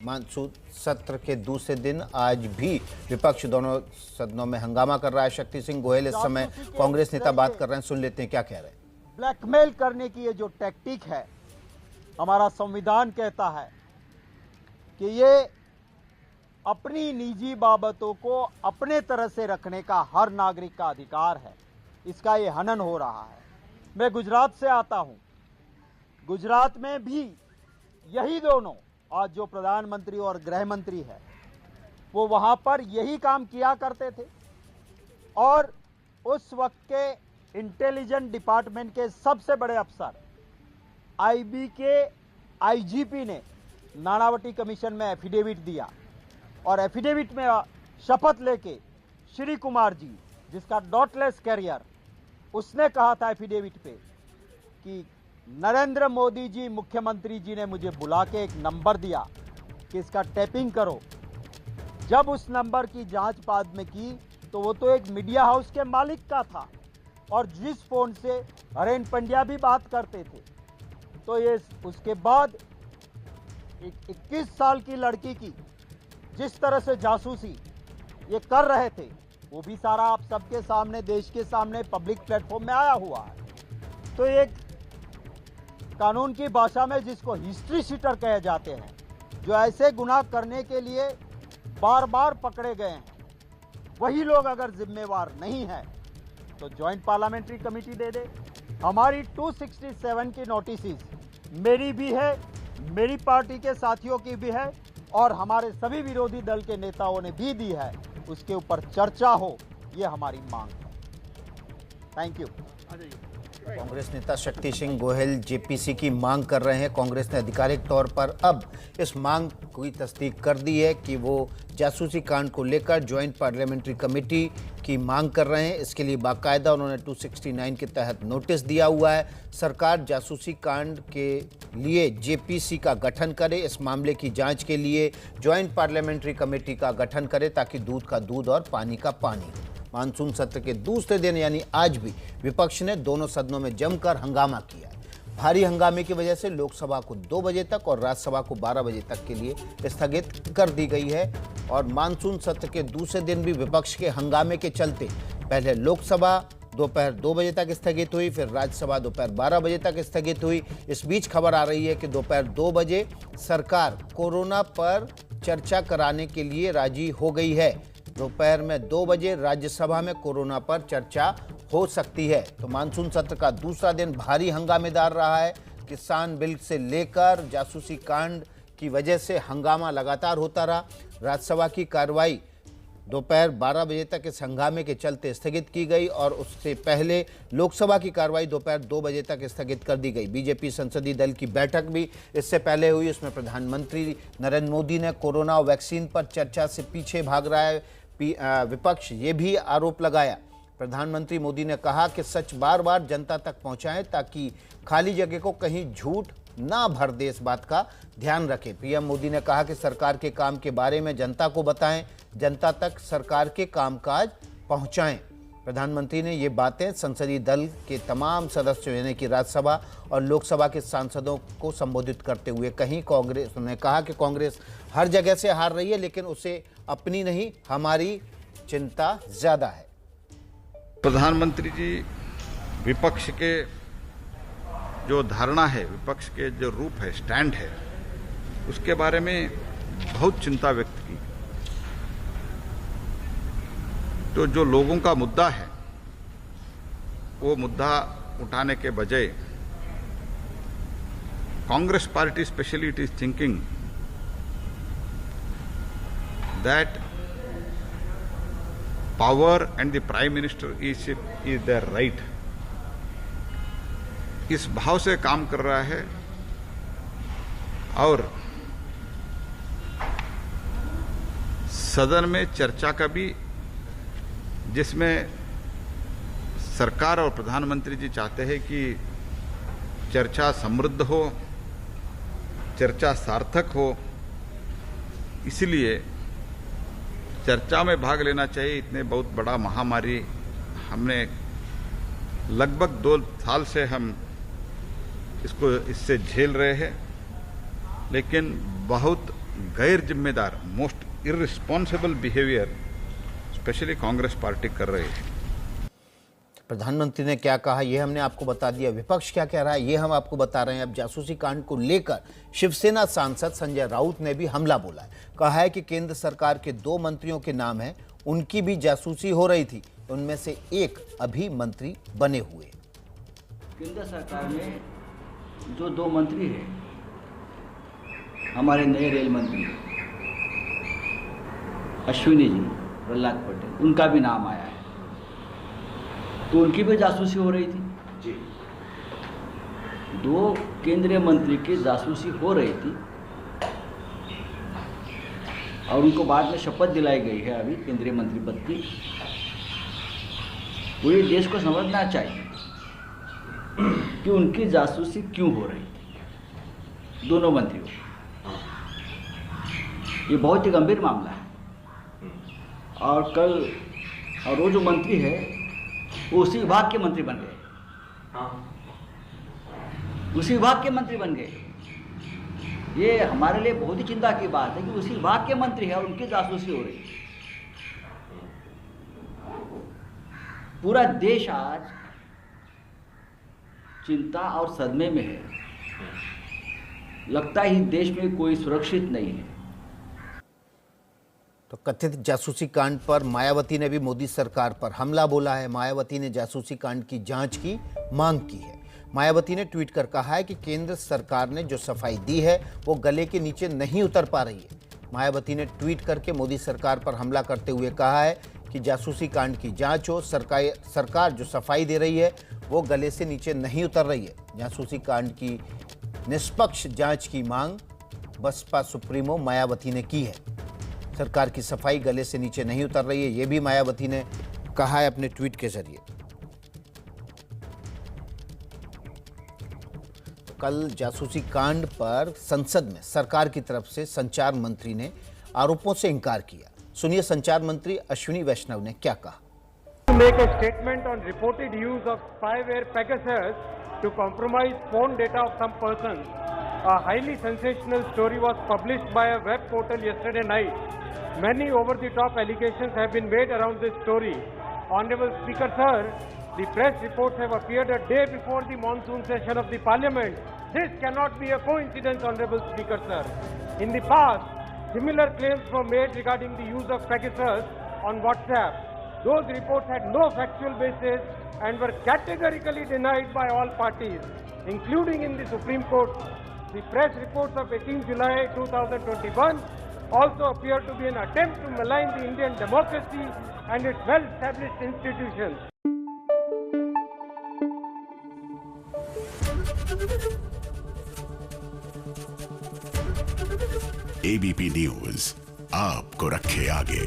Monsoon सत्र के दूसरे दिन आज भी विपक्ष दोनों सदनों में हंगामा कर रहा है। शक्ति सिंह गोयल इस समय कांग्रेस नेता बात कर रहे हैं, सुन लेते हैं क्या कह रहे हैं। ब्लैकमेल करने की ये जो टैक्टिक है, हमारा संविधान कहता है कि ये अपनी निजी बाबतों को अपने तरह से रखने का हर नागरिक का अधिकार है। इसका ये हनन हो रहा है। मैं गुजरात से आता हूं। गुजरात में भी यही दोनों, आज जो प्रधानमंत्री और गृह मंत्री है, वो वहां पर यही काम किया करते थे और उस वक्त के इंटेलिजेंस डिपार्टमेंट के सबसे बड़े अफसर आईबी के आईजीपी ने नानावटी कमीशन में एफिडेविट दिया और एफिडेविट में शपथ लेके श्री कुमार जी, जिसका डॉटलेस कैरियर, उसने कहा था एफिडेविट पे कि नरेंद्र मोदी जी मुख्यमंत्री जी ने मुझे बुला के एक नंबर दिया कि इसका टैपिंग करो। जब उस नंबर की जांच बाद में की तो वो तो एक मीडिया हाउस के मालिक का था और जिस फोन से हरेन पंड्या भी बात करते थे। तो ये उसके बाद 21 साल की लड़की की जिस तरह से जासूसी ये कर रहे थे, वो भी सारा आप सबके सामने, देश के सामने पब्लिक प्लेटफॉर्म में आया हुआ है। तो एक कानून की भाषा में जिसको हिस्ट्री शीटर कहे जाते हैं, जो ऐसे गुनाह करने के लिए बार बार पकड़े गए हैं, वही लोग अगर जिम्मेवार नहीं है तो ज्वाइंट पार्लियामेंट्री कमेटी दे दे। हमारी 267 की नोटिसेस मेरी भी है, मेरी पार्टी के साथियों की भी है और हमारे सभी विरोधी दल के नेताओं ने भी दी है। उसके ऊपर चर्चा हो, ये हमारी मांग है। Thank you. कांग्रेस नेता शक्ति सिंह गोयल जेपीसी की मांग कर रहे हैं। कांग्रेस ने आधिकारिक तौर पर अब इस मांग की तस्दीक कर दी है कि वो जासूसी कांड को लेकर ज्वाइंट पार्लियामेंट्री कमेटी की मांग कर रहे हैं। इसके लिए बाकायदा उन्होंने 269 के तहत नोटिस दिया हुआ है। सरकार जासूसी कांड के लिए जेपीसी का गठन करे, इस मामले की जांच के लिए ज्वाइंट पार्लियामेंट्री कमेटी का गठन करे ताकि दूध का दूध और पानी का पानी। मानसून सत्र के दूसरे दिन यानी आज भी विपक्ष ने दोनों सदनों में जमकर हंगामा किया है। भारी हंगामे की वजह से लोकसभा को 2 बजे तक और राज्यसभा को 12 बजे तक के लिए स्थगित कर दी गई है। और मानसून सत्र के दूसरे दिन भी विपक्ष के हंगामे के चलते पहले लोकसभा दोपहर 2 बजे तक स्थगित हुई, फिर राज्यसभा दोपहर 12 बजे तक स्थगित हुई। इस बीच खबर आ रही है कि दोपहर 2 बजे सरकार कोरोना पर चर्चा कराने के लिए राजी हो गई है। दोपहर में 2 बजे राज्यसभा में कोरोना पर चर्चा हो सकती है। तो मानसून सत्र का दूसरा दिन भारी हंगामेदार रहा है। किसान बिल से लेकर जासूसी कांड की वजह से हंगामा लगातार होता रहा। राज्यसभा की कार्रवाई दोपहर 12 बजे तक इस हंगामे के चलते स्थगित की गई और उससे पहले लोकसभा की कार्रवाई दोपहर 2 बजे तक स्थगित कर दी गई। बीजेपी संसदीय दल की बैठक भी इससे पहले हुई। उसमें प्रधानमंत्री नरेंद्र मोदी ने कोरोना वैक्सीन पर चर्चा से पीछे भाग रहा है। विपक्ष ये भी आरोप लगाया। प्रधानमंत्री मोदी ने कहा कि सच बार बार जनता तक पहुंचाएं ताकि खाली जगह को कहीं झूठ ना भर दे, इस बात का ध्यान रखें। पीएम मोदी ने कहा कि सरकार के काम के बारे में जनता को बताएं, जनता तक सरकार के कामकाज पहुंचाएं। प्रधानमंत्री ने ये बातें संसदीय दल के तमाम सदस्यों यानी कि राज्यसभा और लोकसभा के सांसदों को संबोधित करते हुए कहीं। कांग्रेस ने कहा कि कांग्रेस हर जगह से हार रही है, लेकिन उसे अपनी नहीं, हमारी चिंता ज्यादा है। प्रधानमंत्री जी विपक्ष के जो धारणा है, विपक्ष के जो रूप है, स्टैंड है, उसके बारे में बहुत चिंता व्यक्त की। तो जो लोगों का मुद्दा है, वो मुद्दा उठाने के बजाय Congress party specially it is thinking that power and the prime minister is their right, इस भाव से काम कर रहा है और सदन में चर्चा का भी, जिसमें सरकार और प्रधानमंत्री जी चाहते हैं कि चर्चा समृद्ध हो, चर्चा सार्थक हो, इसलिए चर्चा में भाग लेना चाहिए। इतने बहुत बड़ा महामारी हमने लगभग 2 साल से हम इससे झेल रहे हैं, लेकिन बहुत गैर जिम्मेदार, most irresponsible behaviour specially Congress party कर रही है। प्रधानमंत्री ने क्या कहा ये हमने आपको बता दिया, विपक्ष क्या कह रहा है ये हम आपको बता रहे हैं। अब जासूसी कांड को लेकर शिवसेना सांसद संजय राउत ने भी हमला बोला है। कहा है कि केंद्र सरकार के 2 मंत्रियों के नाम हैं, उनकी भी जासूसी हो रही थी, उनमें से एक अभी मंत्री बने हुए। केंद्र सरकार में जो 2 मंत्री हैं, हमारे नए रेल मंत्री अश्विनी जी, प्रहलाद पटेल, उनका भी नाम आया है, तो उनकी भी जासूसी हो रही थी जी। 2 केंद्रीय मंत्री की जासूसी हो रही थी और उनको बाद में शपथ दिलाई गई है अभी केंद्रीय मंत्री पद की। पूरे देश को समझना चाहिए कि उनकी जासूसी क्यों हो रही थी, दोनों मंत्रियों। ये बहुत ही गंभीर मामला है और वो जो मंत्री है वो उसी विभाग के मंत्री बन गए, उसी विभाग के मंत्री बन गए। ये हमारे लिए बहुत ही चिंता की बात है कि उसी विभाग के मंत्री है और उनकी जासूसी हो रही है। पूरा देश आज चिंता और सदमे में है, लगता ही देश में कोई सुरक्षित नहीं है। तो कथित जासूसी कांड पर मायावती ने भी मोदी सरकार पर हमला बोला है। मायावती ने जासूसी कांड की जांच की मांग की है। मायावती ने ट्वीट कर कहा है कि केंद्र सरकार ने जो सफाई दी है वो गले के नीचे नहीं उतर पा रही है। मायावती ने ट्वीट करके मोदी सरकार पर हमला करते हुए कहा है कि जासूसी कांड की जांच हो, सरकार जो सफाई दे रही है वो गले से नीचे नहीं उतर रही है। जासूसी कांड की निष्पक्ष जांच की मांग बसपा सुप्रीमो मायावती ने की है। सरकार की सफाई गले से नीचे नहीं उतर रही है, ये भी मायावती ने कहा है अपने ट्वीट के जरिए। तो कल जासूसी कांड पर संसद में सरकार की तरफ से संचार मंत्री ने आरोपों से इंकार किया। सुनिए संचार मंत्री अश्विनी वैष्णव ने क्या कहा। To make a statement on reported use of spyware Pegasus to compromise phone data of some persons. A highly sensational story was published by a web portal yesterday night. Many over-the-top allegations have been made around this story. Honorable Speaker Sir, the press reports have appeared a day before the monsoon session of the Parliament. This cannot be a coincidence, Honorable Speaker Sir. In the past, similar claims were made regarding the use of Pegasus on WhatsApp. Those reports had no factual basis and were categorically denied by all parties, including in the Supreme Court. The press reports of 18 July 2021 also appear to be an attempt to malign the Indian democracy and its well-established institutions. ABP News आपको रखे आगे।